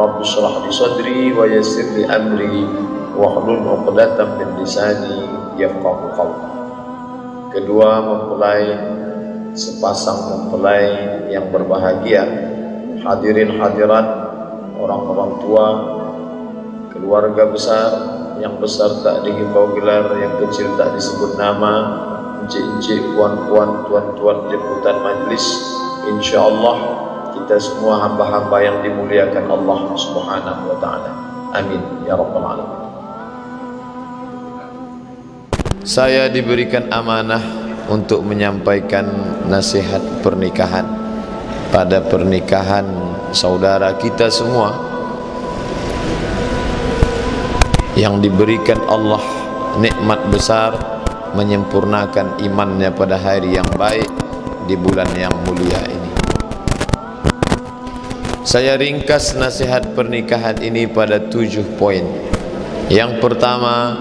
Rabbi shrah li sadri wa yassir li amri wahlul 'uqdatam min lisani yafqahu qawli. Kedua, sepasang mempelai yang berbahagia, hadirin hadirat, orang-orang tua, keluarga besar, yang besar tak dihimbau gelar, yang kecil tak disebut nama, encik-encik, puan-puan, tuan-tuan jemputan majlis. InsyaAllah kita semua hamba-hamba yang dimuliakan Allah Subhanahu wa ta'ala. Amin ya rabbal alamin. Saya diberikan amanah untuk menyampaikan nasihat pernikahan pada pernikahan saudara kita semua yang diberikan Allah nikmat besar menyempurnakan imannya pada hari yang baik di bulan yang mulia ini. Saya ringkas nasihat pernikahan ini pada 7 poin. Yang pertama,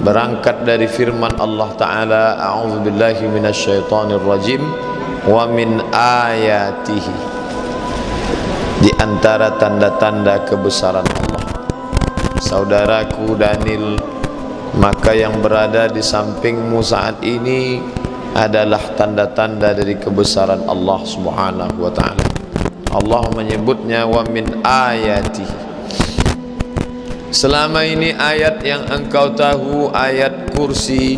berangkat dari firman Allah Ta'ala, a'udzubillahi minasyaitonirrajim, wa min ayatihi, di antara tanda-tanda kebesaran Allah. Saudaraku Daniel, maka yang berada di sampingmu saat ini adalah tanda-tanda dari kebesaran Allah Subhanahu wa ta'ala. Allah menyebutnya wa min ayatihi. Selama ini ayat yang engkau tahu, ayat kursi,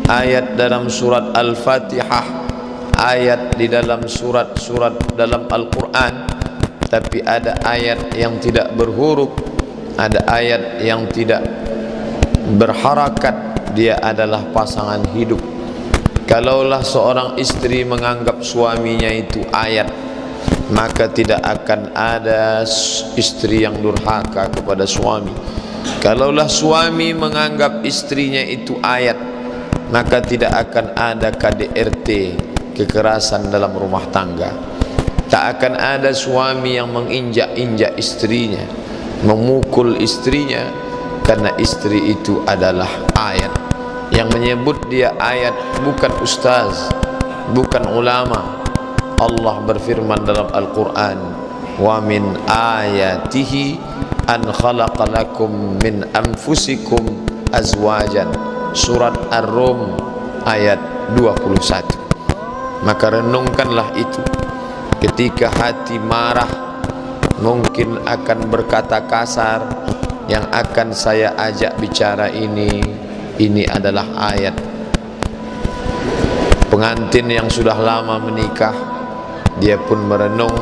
ayat dalam surat Al-Fatihah, ayat di dalam surat-surat dalam Al-Quran. Tapi ada ayat yang tidak berhuruf, ada ayat yang tidak berharakat. Dia adalah pasangan hidup. Kalaulah seorang istri menganggap suaminya itu ayat, maka tidak akan ada istri yang durhaka kepada suami. Kalaulah suami menganggap istrinya itu ayat, maka tidak akan ada KDRT, kekerasan dalam rumah tangga. Tak akan ada suami yang menginjak-injak istrinya, memukul istrinya, karena istri itu adalah ayat. Yang menyebut dia ayat bukan ustaz, bukan ulama. Allah berfirman dalam Al-Quran, wa min ayatihi an khalaqa lakum min anfusikum azwajan, surat Ar-Rum ayat 21. Maka renungkanlah itu. Ketika hati marah, mungkin akan berkata kasar. Yang akan saya ajak bicara ini adalah ayat. Pengantin yang sudah lama menikah, dia pun merenung,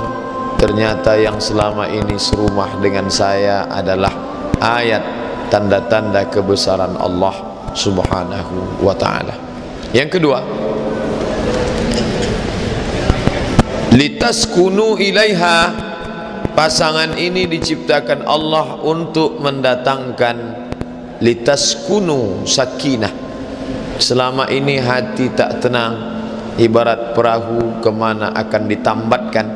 ternyata yang selama ini serumah dengan saya adalah ayat, tanda-tanda kebesaran Allah Subhanahu wa ta'ala. Yang kedua, litaskunu ilaiha. Pasangan ini diciptakan Allah untuk mendatangkan litaskunu sakinah. Selama ini hati tak tenang, ibarat perahu kemana akan ditambatkan.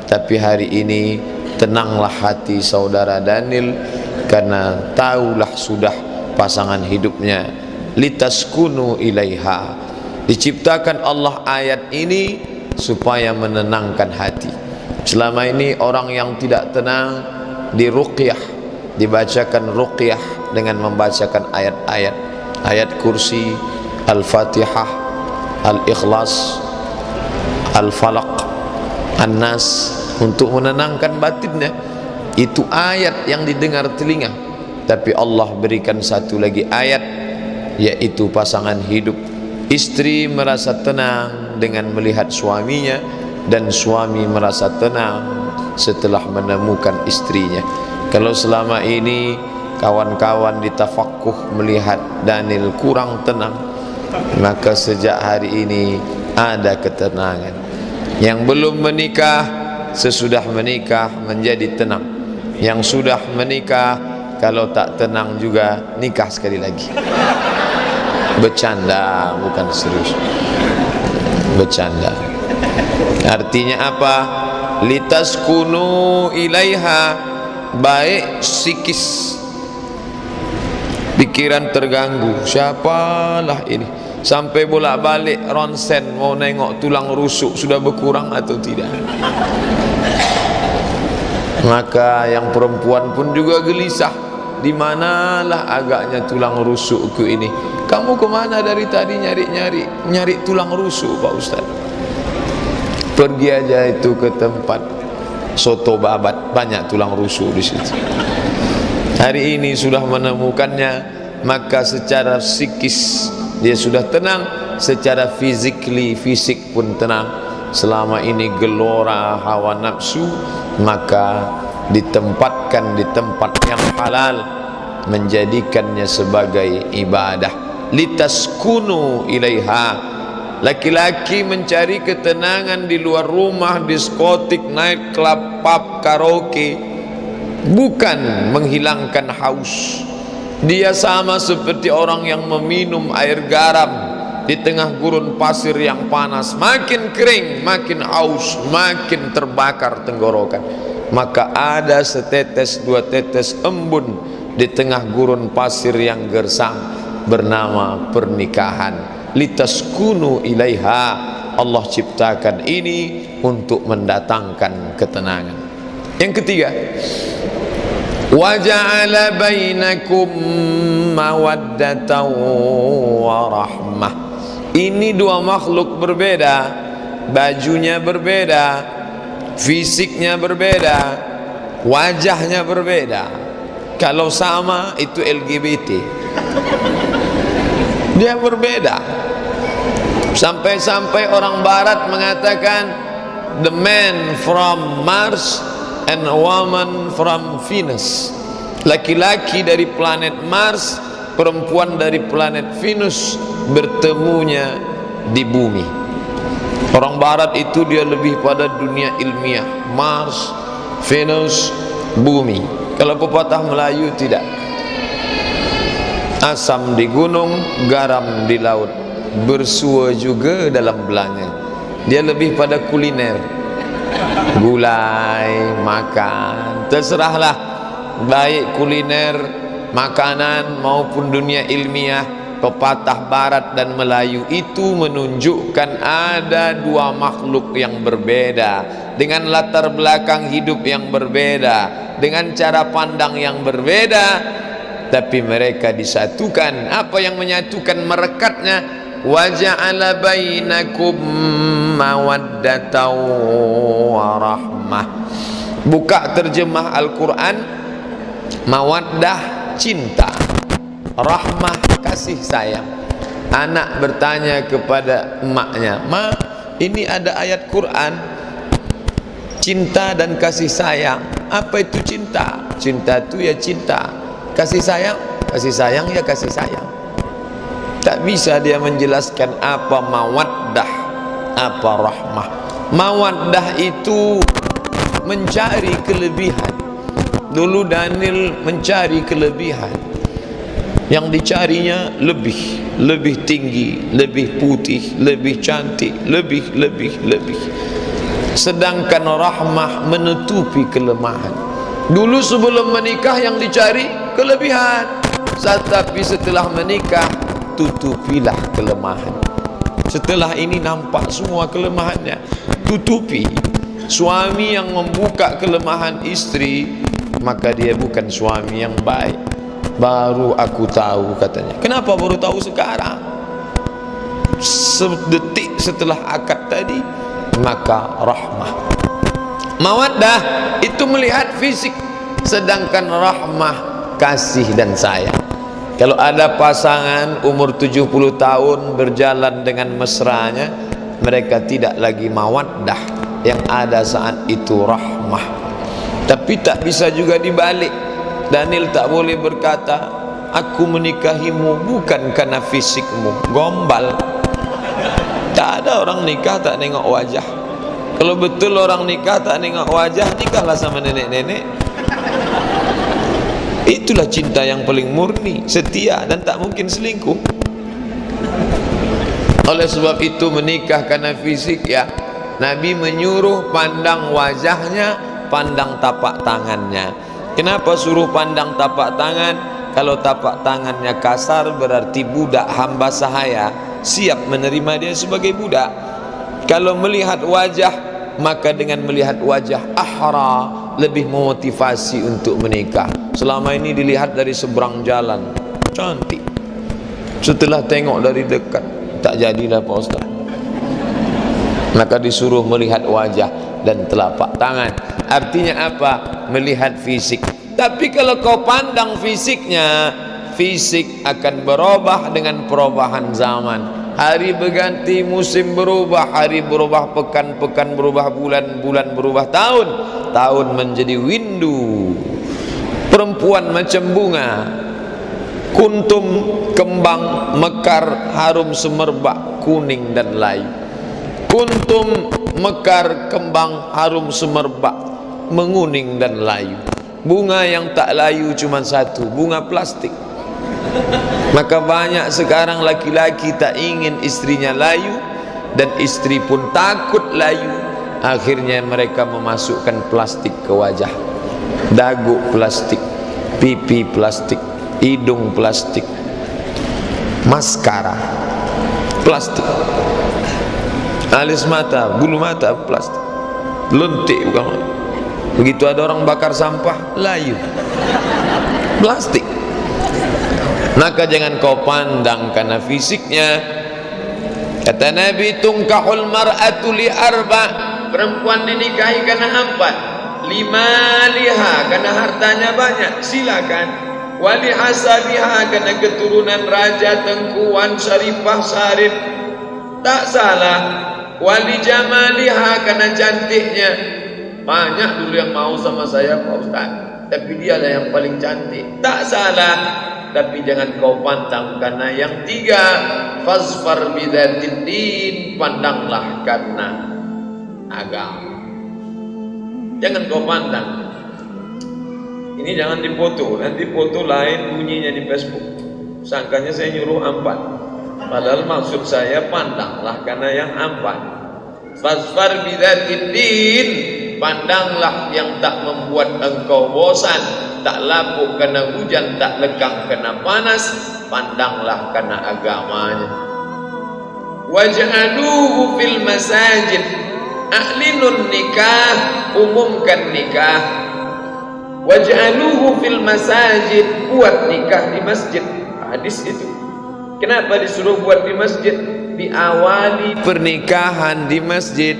Tapi hari ini tenanglah hati saudara Daniel, karena tahulah sudah pasangan hidupnya. Litaskunu ilaiha. Diciptakan Allah ayat ini supaya menenangkan hati. Selama ini orang yang tidak tenang diruqyah, dibacakan ruqyah dengan membacakan ayat-ayat, ayat kursi, Al-Fatihah, Al-Ikhlas, Al-Falaq, An-Nas, untuk menenangkan batinnya. Itu ayat yang didengar telinga. Tapi Allah berikan satu lagi ayat, yaitu pasangan hidup. Istri merasa tenang dengan melihat suaminya, dan suami merasa tenang setelah menemukan istrinya. Kalau selama ini kawan-kawan ditafakkuh melihat Daniel kurang tenang, maka sejak hari ini ada ketenangan. Yang belum menikah, sesudah menikah menjadi tenang. Yang sudah menikah, kalau tak tenang juga nikah sekali lagi. Bercanda, bukan serius. Bercanda. Artinya apa? Litaskunu ilaiha, baik psikis, pikiran terganggu. Siapalah ini? Sampai bolak-balik ronsen mau nengok tulang rusuk sudah berkurang atau tidak? Maka yang perempuan pun juga gelisah, di manalah agaknya tulang rusukku ini. Kamu kemana dari tadi nyari tulang rusuk Pak Ustaz? Pergi aja itu ke tempat soto babat, banyak tulang rusuk di situ. Hari ini sudah menemukannya, maka secara psikis dia sudah tenang, secara fisik pun tenang. Selama ini gelora hawa nafsu, maka ditempatkan di tempat yang halal, menjadikannya sebagai ibadah. Litaskunu ilaiha. Laki-laki mencari ketenangan di luar rumah, diskotik, night club, pub, karaoke, bukan menghilangkan haus. Dia sama seperti orang yang meminum air garam di tengah gurun pasir yang panas, makin kering, makin haus, makin terbakar tenggorokan. Maka ada setetes dua tetes embun di tengah gurun pasir yang gersang, bernama pernikahan. Litaskunu ilaiha. Allah ciptakan ini untuk mendatangkan ketenangan. Yang ketiga, wa ja'ala bainakum mawaddatan wa rahmah. Ini dua makhluk berbeda, bajunya berbeda, fisiknya berbeda, wajahnya berbeda. Kalau sama itu LGBT. Dia berbeda. Sampai-sampai orang barat mengatakan the man from Mars and a woman from Venus. Laki-laki dari planet Mars, perempuan dari planet Venus, bertemunya di bumi. Orang barat itu dia lebih pada dunia ilmiah, Mars, Venus, bumi. Kalau pepatah Melayu tidak. Asam di gunung, garam di laut, bersua juga dalam belanga. Dia lebih pada kuliner, gulai, makan, terserahlah, baik kuliner, makanan maupun dunia ilmiah. Pepatah barat dan Melayu itu menunjukkan ada dua makhluk yang berbeda, dengan latar belakang hidup yang berbeda, dengan cara pandang yang berbeda, tapi mereka disatukan. Apa yang menyatukan merekatnya? Wa ja'ala bainakum mawaddatan wa rahmah. Buka terjemah Al-Quran, mawaddah cinta, rahmah kasih sayang. Anak bertanya kepada emaknya, "Ma, ini ada ayat Quran, cinta dan kasih sayang. Apa itu cinta? Cinta itu ya cinta. Kasih sayang ya kasih sayang." Tak bisa dia menjelaskan apa mawaddah, apa rahmah. Mawaddah itu mencari kelebihan. Dulu Daniel mencari kelebihan. Yang dicarinya lebih tinggi, lebih putih, lebih cantik, lebih. Sedangkan rahmah menutupi kelemahan. Dulu sebelum menikah yang dicari kelebihan, tapi setelah menikah tutupilah kelemahan. Setelah ini nampak semua kelemahannya, tutupi. Suami yang membuka kelemahan istri, maka dia bukan suami yang baik. Baru aku tahu, katanya. Kenapa baru tahu sekarang? Sedetik setelah akad tadi. Maka rahmah. Mawaddah itu melihat fisik, sedangkan rahmah kasih dan sayang. Kalau ada pasangan umur 70 tahun berjalan dengan mesranya, mereka tidak lagi mawaddah, yang ada saat itu rahmah. Tapi tak bisa juga dibalik. Daniel tak boleh berkata, "Aku menikahimu bukan karena fisikmu." Gombal. Tak ada orang nikah tak nengok wajah. Kalau betul orang nikah tak nengok wajah, nikahlah sama nenek-nenek. Itulah cinta yang paling murni, setia, dan tak mungkin selingkuh. Oleh sebab itu menikah karena fisik, ya, Nabi menyuruh pandang wajahnya, pandang tapak tangannya. Kenapa suruh pandang tapak tangan? Kalau tapak tangannya kasar berarti budak hamba sahaya, siap menerima dia sebagai budak. Kalau melihat wajah, maka dengan melihat wajah ahra lebih memotivasi untuk menikah. Selama ini dilihat dari seberang jalan, cantik. Setelah tengok dari dekat, tak jadilah Pak Ustaz. Maka disuruh melihat wajah dan telapak tangan. Artinya apa? Melihat fisik. Tapi kalau kau pandang fisiknya, fisik akan berubah dengan perubahan zaman. Hari berganti, musim berubah, hari berubah, pekan berubah, bulan berubah, tahun menjadi windu. Perempuan macam bunga, kuntum, kembang, mekar, harum semerbak, kuning dan layu. Kuntum, mekar, kembang, harum semerbak, menguning dan layu. Bunga yang tak layu cuma satu, bunga plastik. Maka banyak sekarang laki-laki tak ingin istrinya layu, dan istri pun takut layu. Akhirnya mereka memasukkan plastik ke wajah. Dagu plastik, pipi plastik, hidung plastik, maskara plastik, alis mata, bulu mata plastik, lentik bukan. Begitu ada orang bakar sampah, layu, plastik. Maka jangan kau pandang karena fisiknya. Kata Nabi, tungkahul mar'atu li arba, perempuan dinikahi karena 4. 5 liha, karena hartanya banyak, silakan. Wali hasabiha, karena keturunan raja, tengkuan, syarifah, syarif, tak salah. Wali jamaliha, karena cantiknya. Banyak dulu yang mau sama saya Pak Ustaz, tapi dia lah yang paling cantik, tak salah. Tapi jangan kau pandang karena yang 3. Fasfar bidzatid din, pandanglah karena agama. Jangan kau pandang. Ini jangan dipoto, nanti foto lain bunyinya di Facebook. Sangkanya saya nyuruh 4. Padahal maksud saya pandanglah karena yang 4. Fasfar bidzatid din, pandanglah yang tak membuat engkau bosan, tak lapuk kena hujan, tak lekang kena panas. Pandanglah karena agamanya. Waj'aluhu fil masajid, a'linun nikah, umumkan nikah. Waj'aluhu fil masajid, buat nikah di masjid. Hadis itu. Kenapa disuruh buat di masjid? Diawali pernikahan di masjid.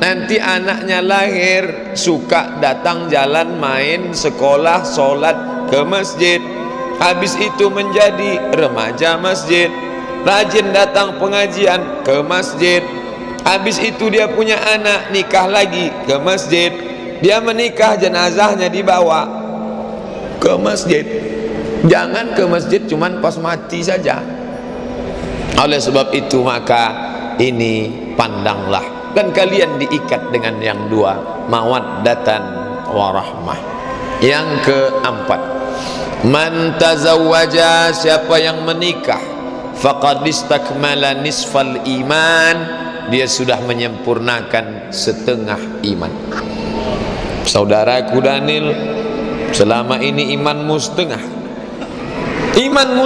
Nanti anaknya lahir, suka datang jalan, main, sekolah, sholat ke masjid. Habis itu menjadi remaja masjid, rajin datang pengajian ke masjid. Habis itu dia punya anak, nikah lagi ke masjid. Dia menikah, jenazahnya dibawa ke masjid. Jangan ke masjid cuman pas mati saja. Oleh sebab itu maka ini pandanglah, dan kalian diikat dengan yang 2, mawaddatan warahmah. Yang keempat, man tazawwaja, siapa yang menikah, faqad istakmala nisfal iman, dia sudah menyempurnakan setengah iman. Saudaraku Daniel, selama ini imanmu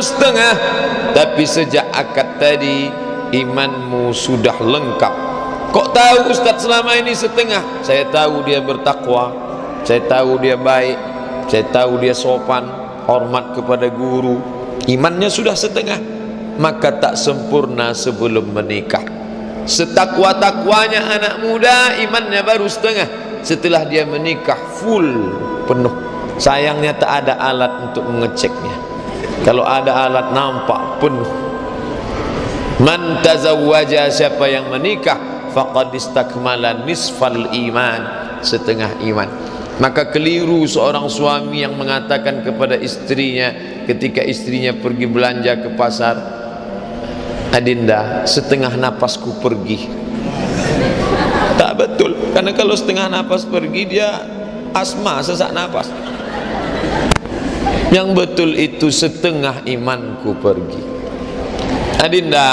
setengah, tapi sejak akad tadi imanmu sudah lengkap. Kok tahu Ustaz selama ini setengah? Saya tahu dia bertakwa, saya tahu dia baik, saya tahu dia sopan, hormat kepada guru. Imannya sudah setengah, maka tak sempurna sebelum menikah. Setakwa-takwanya anak muda, imannya baru setengah. Setelah dia menikah full, penuh. Sayangnya tak ada alat untuk mengeceknya. Kalau ada alat nampak penuh. Man tazawwaja, siapa yang menikah, faqad istakmala nisfal iman, setengah iman. Maka keliru seorang suami yang mengatakan kepada istrinya ketika istrinya pergi belanja ke pasar, Adinda, setengah napasku pergi. Tak betul, karena kalau setengah napas pergi dia asma, sesak napas. Yang betul itu setengah imanku pergi. Adinda,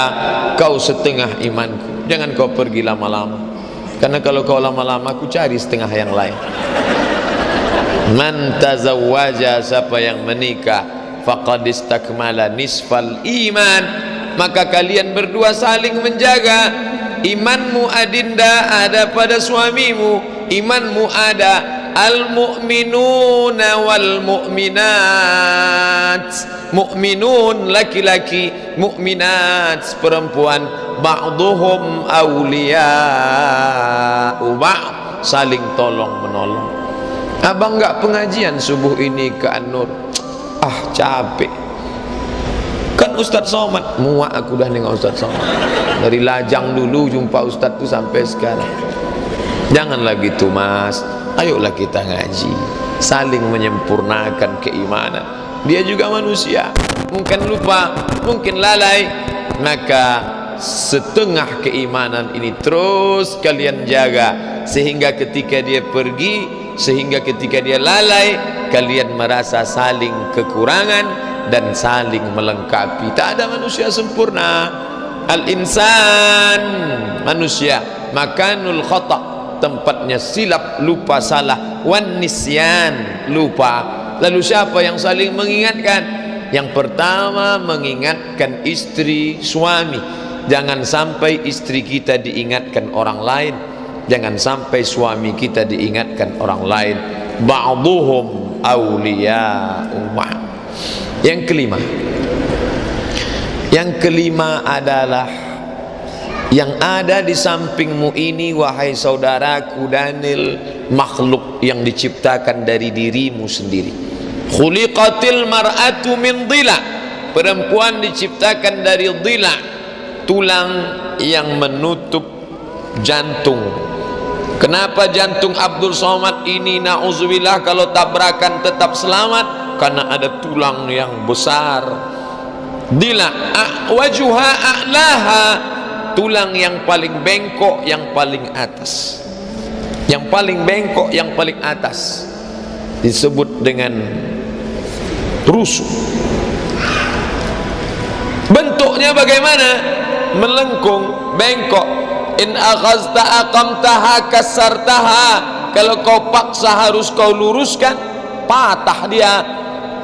kau setengah imanku, jangan kau pergi lama-lama, karena kalau kau lama-lama aku cari setengah yang lain. Man tazawwaja, siapa yang menikah, faqad istakmala nisfal iman, maka kalian berdua saling menjaga. Imanmu Adinda ada pada suamimu, imanmu ada al-mu'minuna wal mu'minat, mu'minun laki-laki, mu'minat perempuan, ba'duhum awliya'u ba'd, saling tolong menolong. Abang enggak pengajian subuh ini ke An-Nur? Capek. Kan Ustadz Somad, muak aku dah dengan Ustadz Somad. Dari Lajang dulu jumpa Ustadz tu sampai sekarang. Janganlah gitu mas, ayolah kita ngaji, saling menyempurnakan keimanan. Dia juga manusia, mungkin lupa, mungkin lalai. Maka setengah keimanan ini terus kalian jaga, sehingga ketika dia pergi, sehingga ketika dia lalai, kalian merasa saling kekurangan dan saling melengkapi. Tak ada manusia sempurna. Al-insan, manusia, makanul khata', tempatnya silap, lupa, salah. Wan nisyan, lupa. Lalu siapa yang saling mengingatkan? Yang pertama, mengingatkan istri, suami. Jangan sampai istri kita diingatkan orang lain, jangan sampai suami kita diingatkan orang lain. Ba'duhum awliya'u ba'd. Yang kelima adalah yang ada di sampingmu ini, wahai saudaraku Daniel, makhluk yang diciptakan dari dirimu sendiri. Khuliqatil mar'atu min dhila, perempuan diciptakan dari dhila, tulang yang menutup jantung. Kenapa jantung Abdul Somad ini na'udzubillah kalau tabrakan tetap selamat? Karena ada tulang yang besar. Dila wajuha a'laha, tulang yang paling bengkok, yang paling atas. Yang paling bengkok, yang paling atas disebut dengan rusuk. Bentuknya bagaimana? Melengkung, bengkok. In akhazta aqamtaha kasartaha, kalau kau paksa harus kau luruskan, patah dia.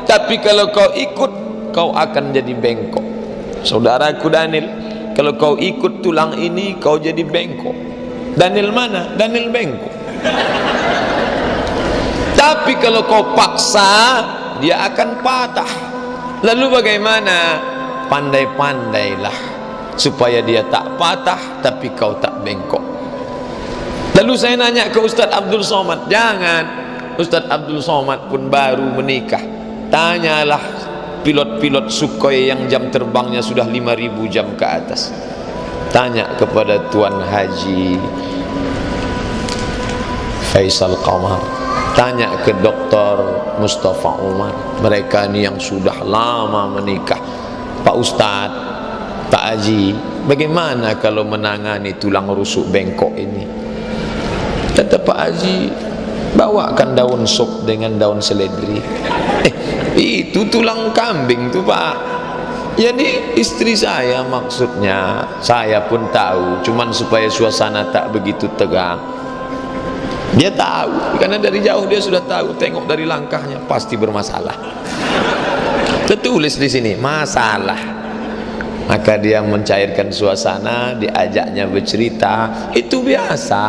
Tapi kalau kau ikut, kau akan jadi bengkok. Saudaraku Daniel, kalau kau ikut tulang ini, kau jadi bengkok. Daniel mana? Daniel bengkok. Tapi kalau kau paksa, dia akan patah. Lalu bagaimana? Pandai-pandailah supaya dia tak patah, tapi kau tak bengkok. Lalu saya nanya ke Ustadz Abdul Somad, jangan. Ustadz Abdul Somad pun baru menikah. Tanyalah pilot-pilot Sukhoi yang jam terbangnya sudah 5.000 jam ke atas. Tanya kepada Tuan Haji Faisal Qamar, tanya ke Dr. Mustafa Umar. Mereka ini yang sudah lama menikah. Pak Ustadz, Pak Haji, bagaimana kalau menangani tulang rusuk bengkok ini? Kata Pak Haji, bawakan daun sop dengan daun seledri. Itu tulang kambing tuh Pak. Jadi istri saya maksudnya, saya pun tahu, cuman supaya suasana tak begitu tegang. Dia tahu, karena dari jauh dia sudah tahu, tengok dari langkahnya pasti bermasalah. Tertulis di sini masalah. Maka dia mencairkan suasana, diajaknya bercerita, itu biasa.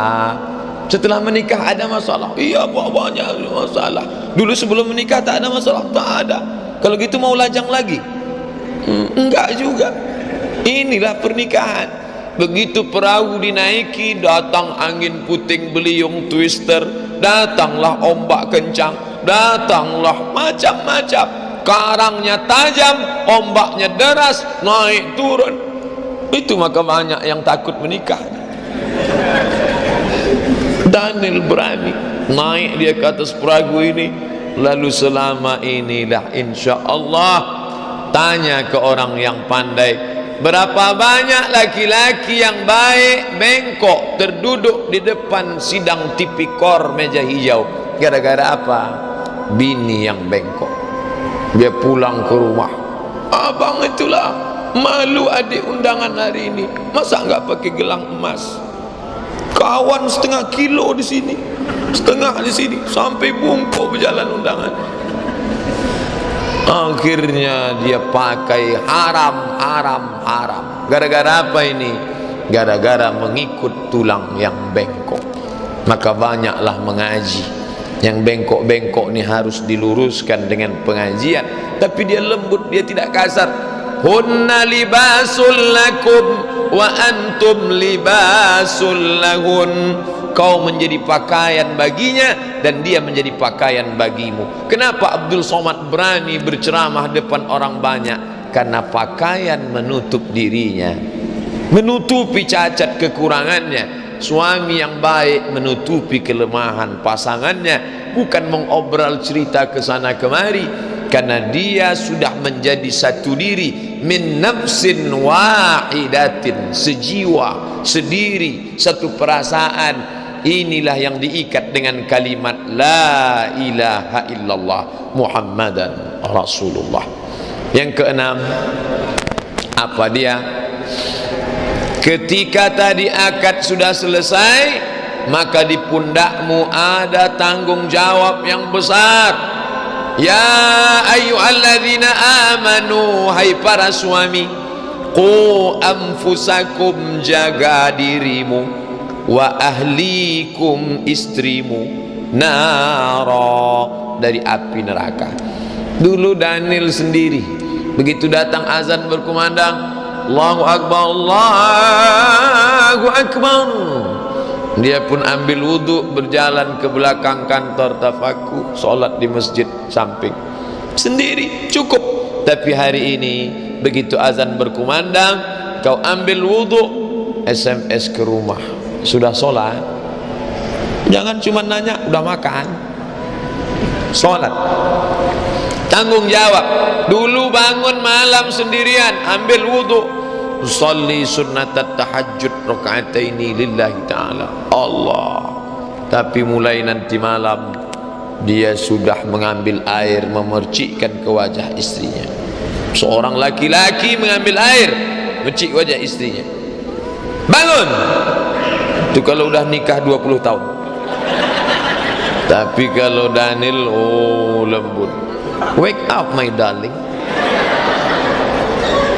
Setelah menikah ada masalah, iya banyak masalah. Dulu sebelum menikah tak ada masalah, tak ada. Kalau gitu mau lajang lagi? Enggak juga. Inilah pernikahan. Begitu perahu dinaiki, datang angin puting beliung twister, datanglah ombak kencang, datanglah macam-macam. Karangnya tajam, ombaknya deras, naik turun. Itu maka banyak yang takut menikah. Daniel berani naik dia ke atas perahu ini. Lalu selama inilah insya Allah, tanya ke orang yang pandai, berapa banyak laki-laki yang baik bengkok terduduk di depan sidang tipikor meja hijau. Gara-gara apa? Bini yang bengkok. Dia pulang ke rumah, abang itulah malu adik undangan hari ini, masa enggak pakai gelang emas? Kawan setengah kilo di sini, setengah di sini, sampai bungkuk berjalan undangan. Akhirnya dia pakai haram. Gara-gara apa ini? Gara-gara mengikut tulang yang bengkok. Maka banyaklah mengaji. Yang bengkok-bengkok ni harus diluruskan dengan pengajian, tapi dia lembut, dia tidak kasar. Hunna libasul lakum wa antum libasul lahun. Kau menjadi pakaian baginya dan dia menjadi pakaian bagimu. Kenapa Abdul Somad berani berceramah depan orang banyak? Karena pakaian menutup dirinya, menutupi cacat kekurangannya. Suami yang baik menutupi kelemahan pasangannya, bukan mengobral cerita ke sana kemari, karena dia sudah menjadi satu diri, min nafsin wahidatin, sejiwa, sediri, satu perasaan. Inilah yang diikat dengan kalimat la ilaha illallah Muhammadan Rasulullah. Yang keenam, apa dia? Ketika tadi akad sudah selesai, maka di pundakmu ada tanggung jawab yang besar. Ya ayyuhalladzina amanu, hai para suami, qu anfusakum, jaga dirimu, wa ahlikum, istrimu, nara, dari api neraka. Dulu Daniel sendiri, begitu datang azan berkumandang, Allahu Akbar, Allahu Akbar, dia pun ambil wudhu, berjalan ke belakang kantor tafaku, solat di masjid samping sendiri, cukup. Tapi hari ini begitu azan berkumandang, kau ambil wudhu, SMS ke rumah, sudah solat. Jangan cuma nanya udah makan, solat. Tanggung jawab. Dulu bangun malam sendirian, ambil wudhu, usalli sunnatat tahajud raka'ataini lillahi ta'ala Allah. Tapi mulai nanti malam dia sudah mengambil air, memercikkan ke wajah istrinya. Seorang laki-laki mengambil air, mercik wajah istrinya. Bangun. Itu kalau udah nikah 20 tahun. Tapi kalau Daniel, oh lembut. Wake up my darling,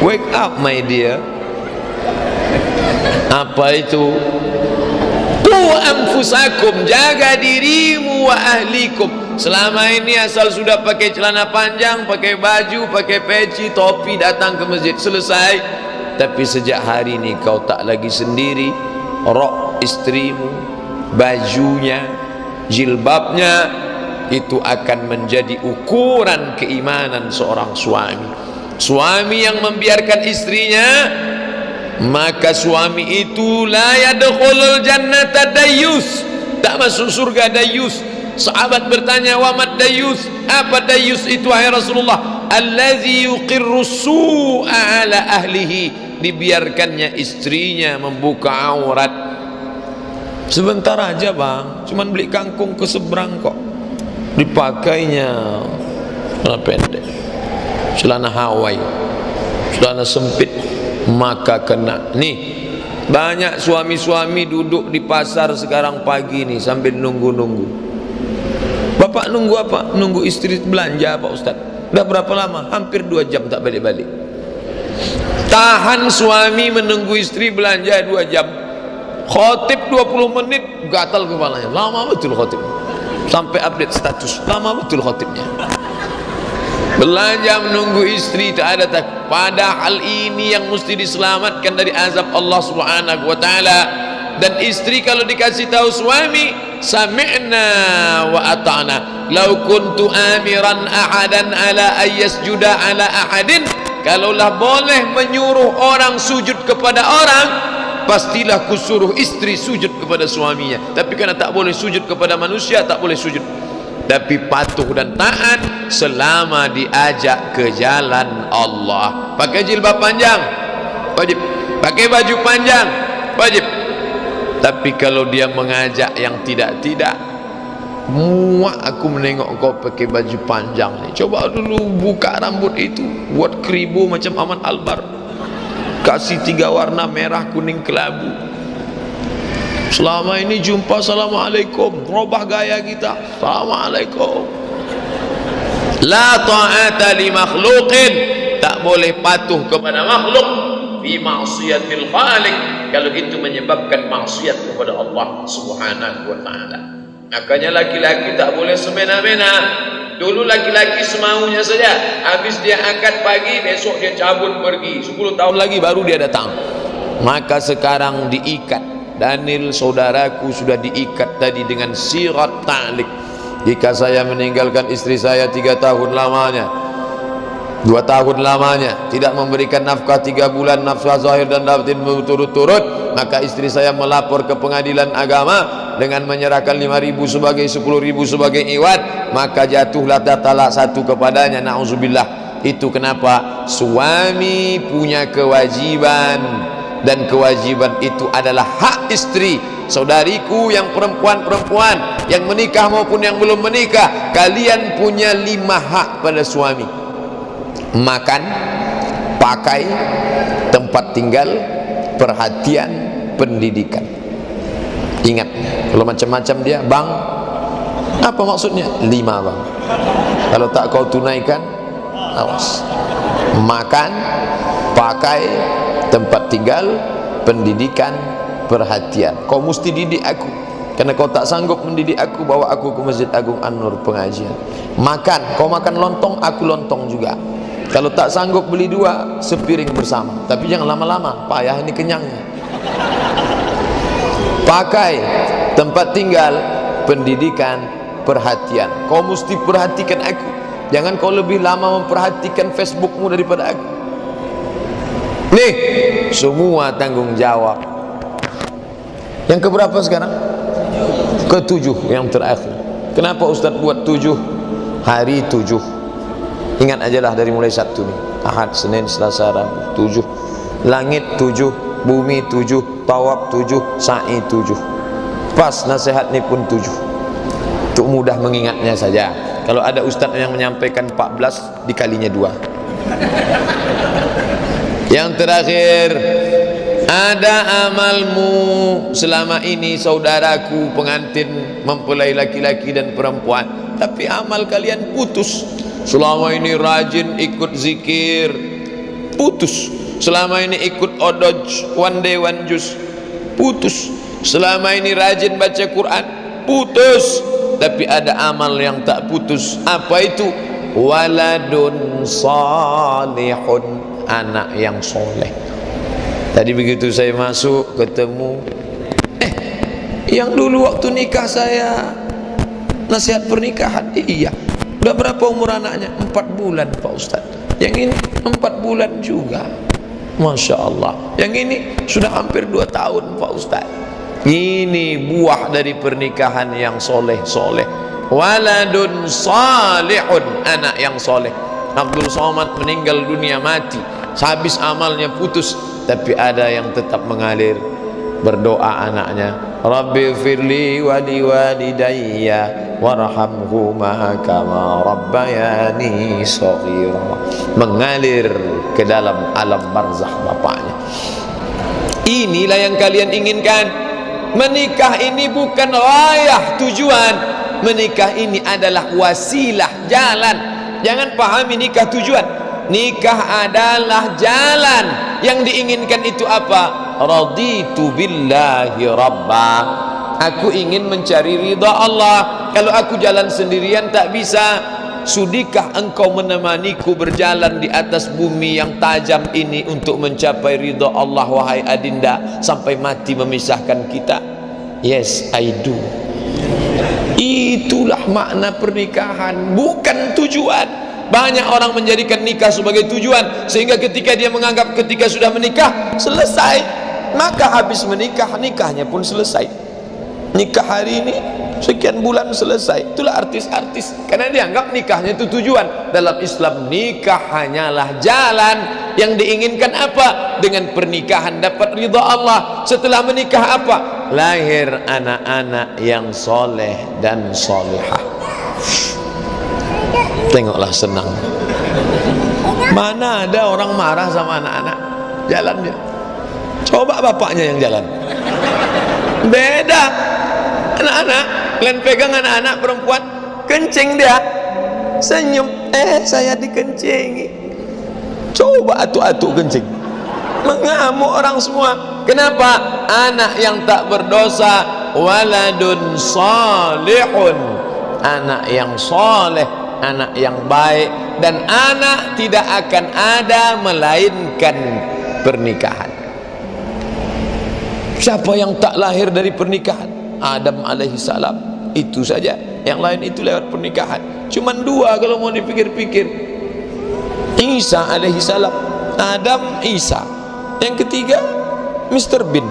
wake up my dear. Apa itu? Qu anfusakum, jaga dirimu, wa ahlikum. Selama ini asal sudah pakai celana panjang, pakai baju, pakai peci, topi, datang ke masjid, selesai. Tapi sejak hari ini kau tak lagi sendiri. Rok istrimu, bajunya, jilbabnya, itu akan menjadi ukuran keimanan seorang suami. Suami yang membiarkan istrinya, maka suami itu la yadkhulul jannata dayyus, tak masuk surga dayyus. Sahabat bertanya, wa mad dayyus? Apa dayyus itu wahai Rasulullah? Allazi yuqirru su'a ala ahlihi, dibiarkannya istrinya membuka aurat. Sebentar aja bang, cuman beli kangkung ke seberang kok, dipakainya celana pendek, celana Hawaii, celana sempit, maka kena. Nih banyak suami-suami duduk di pasar sekarang pagi nih sambil nunggu-nunggu. Bapak nunggu apa? Nunggu istri belanja Pak Ustaz. Udah berapa lama? Hampir 2 jam tak balik-balik. Tahan suami menunggu istri belanja 2 jam. Khotib 20 menit gatal kepalanya. Lama betul khotib. Sampai update status, lama betul khotibnya. Belanja menunggu istri tak ada tak. Padahal ini yang mesti diselamatkan dari azab Allah Subhanahu wa taala. Dan istri kalau dikasih tahu suami, sami'na wa ata'na. Lau kuntu amiran ahadan ala ayyasjuda ala ahadin, kalaulah boleh menyuruh orang sujud kepada orang, pastilah kusuruh istri sujud kepada suaminya. Tapi karena tak boleh sujud kepada manusia, tak boleh sujud. Tapi patuh dan taat selama diajak ke jalan Allah. Pakai jilbab panjang, wajib. Pakai baju panjang, wajib. Tapi kalau dia mengajak yang tidak-tidak, muak aku menengok kau pakai baju panjang ni. Coba dulu buka rambut itu, buat keribu macam Ahmad Albar, kasih 3 warna merah, kuning, kelabu. Selama ini jumpa assalamualaikum, robah gaya kita, assalamualaikum. La ta'ata li makhluqin, tak boleh patuh kepada makhluk fi ma'siyatil khaliq, kalau itu menyebabkan maksiat kepada Allah Subhanahu wa taala. Makanya laki-laki tak boleh semena-mena. Dulu laki-laki semaunya saja, habis dia angkat pagi, besok dia cabut pergi, 10 tahun lagi baru dia datang. Maka sekarang diikat. Daniel saudaraku sudah diikat tadi dengan sirat ta'liq. Jika saya meninggalkan istri saya 3 tahun lamanya, 2 tahun lamanya, tidak memberikan nafkah 3 bulan, nafkah zahir dan batin berturut-turut, maka istri saya melapor ke pengadilan agama dengan menyerahkan 5.000 sebagai 10.000 sebagai iwad, maka jatuhlah talak 1 kepadanya. Na'udzubillah. Itu kenapa suami punya kewajiban, dan kewajiban itu adalah hak istri. Saudariku yang perempuan-perempuan yang menikah maupun yang belum menikah, kalian punya 5 hak pada suami: makan, pakai, tempat tinggal, perhatian, pendidikan. Ingat, kalau macam-macam dia, bang, apa maksudnya? 5 bang. Kalau tak kau tunaikan, awas. Makan, pakai, tempat tinggal, pendidikan, perhatian. Kau mesti didik aku. Karena kau tak sanggup mendidik aku, bawa aku ke Masjid Agung An-Nur pengajian. Makan, kau makan lontong, aku lontong juga. Kalau tak sanggup beli 2, sepiring bersama. Tapi jangan lama-lama, payah ini kenyangnya. Pakai, tempat tinggal, pendidikan, perhatian. Kau mesti perhatikan aku. Jangan kau lebih lama memperhatikan Facebookmu daripada aku. Nih, semua tanggung jawab. Yang keberapa sekarang? Ke-7, yang terakhir. Kenapa Ustaz buat 7? Hari 7. Ingat aja lah dari mulai Sabtu nih. Ahad, Senin, Selasa, Rabu, 7. Langit 7, bumi 7, tawaf 7, sa'i 7. Pas nasihat ini pun 7. Untuk mudah mengingatnya saja. Kalau ada ustaz yang menyampaikan 14, dikalinya 2. Yang terakhir, ada amalmu selama ini saudaraku pengantin mempelai laki-laki dan perempuan, tapi amal kalian putus. Selama ini rajin ikut zikir, putus. Selama ini ikut odoj, one day one juice, putus. Selama ini rajin baca Quran, putus. Tapi ada amal yang tak putus. Apa itu? Waladun salihun, anak yang soleh. Tadi begitu saya masuk ketemu, yang dulu waktu nikah saya nasihat pernikahan, iya. Udah berapa umur anaknya? 4 bulan Pak Ustaz. Yang ini 4 bulan juga, Masya Allah. Yang ini sudah hampir 2 tahun Pak Ustaz. Ini buah dari pernikahan yang soleh-soleh. Waladun salihun, anak yang soleh. Abdul Somad meninggal dunia, mati, habis amalnya putus, tapi ada yang tetap mengalir. Berdoa anaknya, Rabbi firli wali walidayya warhamhuma kama rabbayani shaghira. Mengalir ke dalam alam barzakh bapaknya. Inilah yang kalian inginkan. Menikah ini bukan ghayah, tujuan. Menikah ini adalah wasilah, jalan. Jangan pahami nikah tujuan. Nikah adalah jalan. Yang diinginkan itu apa? Raditu billahi rabba. Aku ingin mencari ridha Allah. Kalau aku jalan sendirian tak bisa. Sudikah engkau menemaniku berjalan di atas bumi yang tajam ini untuk mencapai ridha Allah, wahai adinda, sampai mati memisahkan kita? Yes, I do. Itulah makna pernikahan, bukan tujuan. Banyak orang menjadikan nikah sebagai tujuan, sehingga ketika dia menganggap ketika sudah menikah selesai, maka habis menikah, nikahnya pun selesai. Nikah hari ini, sekian bulan selesai. Itulah artis-artis, karena dianggap nikahnya itu tujuan. Dalam Islam, nikah hanyalah jalan. Yang diinginkan apa? Dengan pernikahan dapat ridha Allah. Setelah menikah apa? Lahir anak-anak yang soleh dan solehah. Tengoklah senang. Mana ada orang marah sama anak-anak? Jalan dia. Coba bapaknya yang jalan. Beda. Anak-anak, kalian pegang anak-anak perempuan, kencing dia, senyum, saya dikencingi. Coba atu-atu kencing, mengamuk orang semua. Kenapa? Anak yang tak berdosa, waladun salihun, anak yang soleh, anak yang baik. Dan anak tidak akan ada melainkan pernikahan. Siapa yang tak lahir dari pernikahan? Adam alaihissalam, itu saja. Yang lain itu lewat pernikahan. Cuman dua kalau mau dipikir-pikir. Isa alaihissalam, Adam, Isa. Yang ketiga Mr. Bean,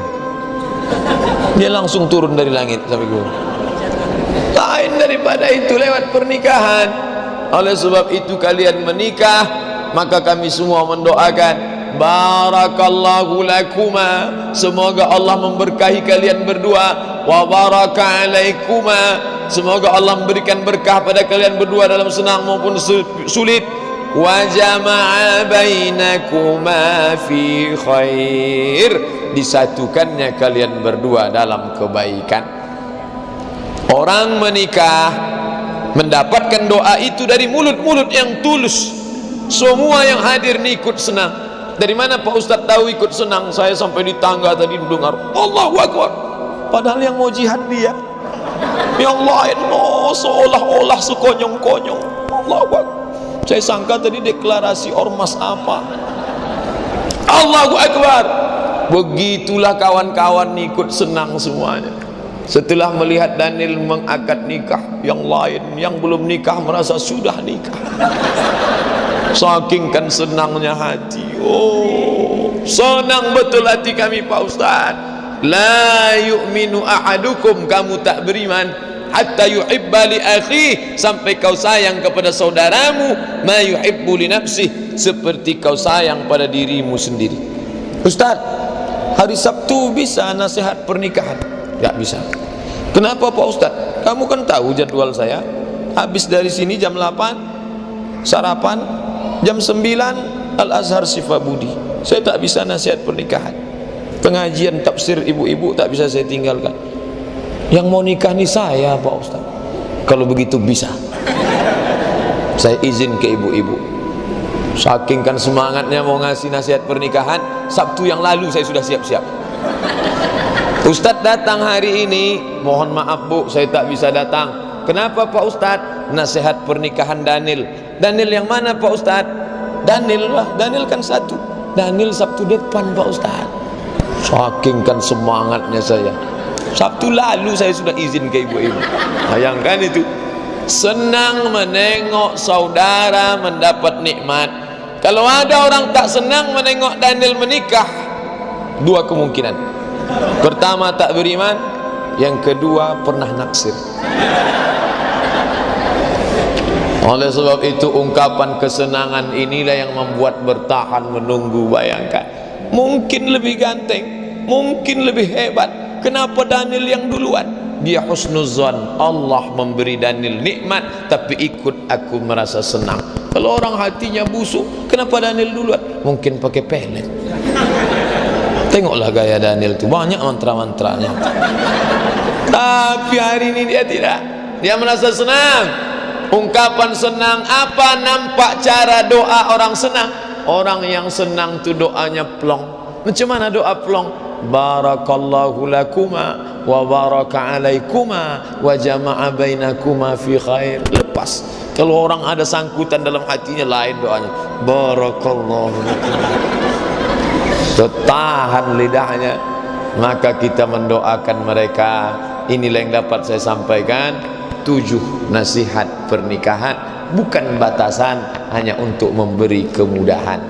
dia langsung turun dari langit sampai gua. Lain daripada itu lewat pernikahan. Oleh sebab itu kalian menikah, maka kami semua mendoakan barakallahu lakuma, semoga Allah memberkahi kalian berdua, wa baraka alaikuma, semoga Allah memberikan berkah pada kalian berdua dalam senang maupun sulit, wa jama'a bainakuma fi khair, disatukannya kalian berdua dalam kebaikan. Orang menikah mendapatkan doa itu dari mulut-mulut yang tulus. Semua yang hadir ni ikut senang. Dari mana Pak Ustaz tahu ikut senang? Saya sampai di tangga tadi mendengar Allahu Akbar, padahal yang mau jihad dia. Yang lain seolah-olah sekonyong-konyong. Allahu Akbar. Saya sangka tadi deklarasi ormas apa. Allahu Akbar. Begitulah kawan-kawan ikut senang semuanya. Setelah melihat Daniel mengakad nikah, yang lain yang belum nikah merasa sudah nikah. Saking kan senangnya hati. Oh, senang betul hati kami Pak Ustaz. La yu'minu ahadukum, kamu tak beriman hatta yuhibba li akhi, sampai kau sayang kepada saudaramu ma yuhibbu li nafsih, seperti kau sayang pada dirimu sendiri. Ustaz, hari Sabtu bisa nasihat pernikahan? Tidak bisa. Kenapa Pak Ustaz? Kamu kan tahu jadwal saya. Habis dari sini jam 8 sarapan, jam 9 Al-Azhar Sifabudi. Saya tak bisa nasihat pernikahan. Pengajian tafsir ibu-ibu tak bisa saya tinggalkan. Yang mau nikah ni saya Pak Ustaz. Kalau begitu bisa, saya izin ke ibu-ibu. Saking kan semangatnya mau ngasih nasihat pernikahan, Sabtu yang lalu saya sudah siap-siap. Ustaz datang hari ini, mohon maaf Bu, saya tak bisa datang. Kenapa Pak Ustaz? Nasihat pernikahan Daniel. Daniel yang mana Pak Ustaz? Daniel lah, Daniel kan satu. Daniel Sabtu depan Pak Ustaz. Saking kan semangatnya saya. Sabtu lalu saya sudah izin ke ibu-ibu. Bayangkan itu. Senang menengok saudara mendapat nikmat. Kalau ada orang tak senang menengok Daniel menikah, dua kemungkinan. Pertama tak beriman, yang kedua pernah naksir. Oleh sebab itu ungkapan kesenangan inilah yang membuat bertahan menunggu. Bayangkan, mungkin lebih ganteng, mungkin lebih hebat. Kenapa Daniel yang duluan? Dia husnuzan, Allah memberi Daniel nikmat, tapi ikut aku merasa senang. Kalau orang hatinya busuk, kenapa Daniel duluan? Mungkin pakai pelet. Tengoklah gaya Daniel itu, banyak mantra-mantranya. Tapi hari ini dia tidak. Dia merasa senang. Ungkapan senang apa? Nampak cara doa orang senang. Orang yang senang itu doanya plong. Macam mana doa plong? Barakallahu lakuma wa baraka alaikuma wa jama'a bainakuma fi khair. Lepas. Kalau orang ada sangkutan dalam hatinya, lain doanya. Barakallahu lakuma. Tertahan lidahnya, maka kita mendoakan mereka. Inilah yang dapat saya sampaikan. 7 nasihat pernikahan, bukan batasan, hanya untuk memberi kemudahan.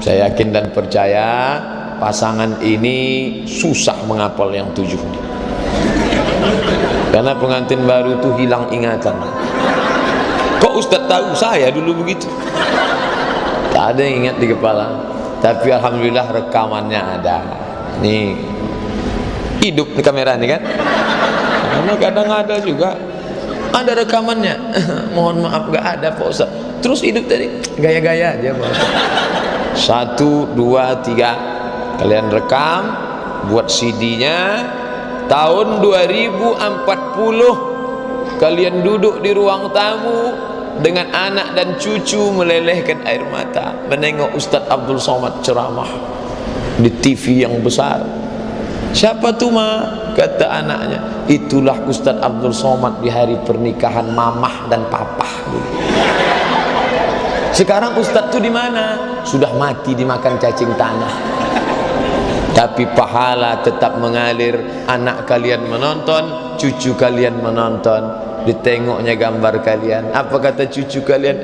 Saya yakin dan percaya pasangan ini susah menghafal yang 7, karena pengantin baru itu hilang ingatan. Kok Ustaz tahu? Saya dulu begitu, tak ada yang ingat di kepala. Tapi alhamdulillah rekamannya ada. Nih, hidup di kamera nih kan. Karena kadang ada juga, ada rekamannya. Mohon maaf gak ada Pak Ustaz. Terus hidup tadi gaya-gaya aja Pak Ustaz. 1, 2, 3 kalian rekam, buat CD-nya. Tahun 2040 kalian duduk di ruang tamu dengan anak dan cucu melelehkan air mata menengok Ustaz Abdul Somad ceramah di TV yang besar. Siapa tuh ma? Kata anaknya, itulah Ustadz Abdul Somad di hari pernikahan mamah dan papah dulu. Sekarang Ustadz tuh di mana? Sudah mati dimakan cacing tanah. Tapi pahala tetap mengalir. Anak kalian menonton, cucu kalian menonton. Ditengoknya gambar kalian. Apa kata cucu kalian?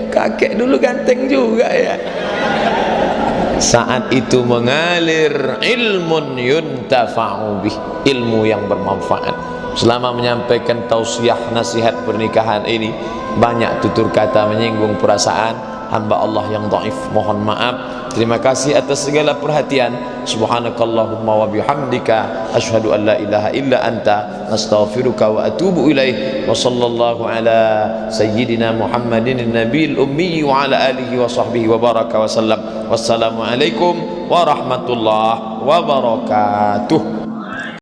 Kakek dulu ganteng juga ya. Saat itu mengalir ilmun yuntafa'u bih, ilmu yang bermanfaat. Selama menyampaikan tausiah nasihat pernikahan ini, banyak tutur kata menyinggung perasaan hamba Allah yang dhaif, mohon maaf. Terima kasih atas segala perhatian. Subhanakallahumma wa bihamdika asyhadu an la ilaha illa anta astaghfiruka wa atubu ilaih. Wa sallallahu ala sayyidina Muhammadin nabiyil ummi wa ala alihi wa sahbihi wa baraka wa sallam. Wassalamu alaikum warahmatullahi wabarakatuh.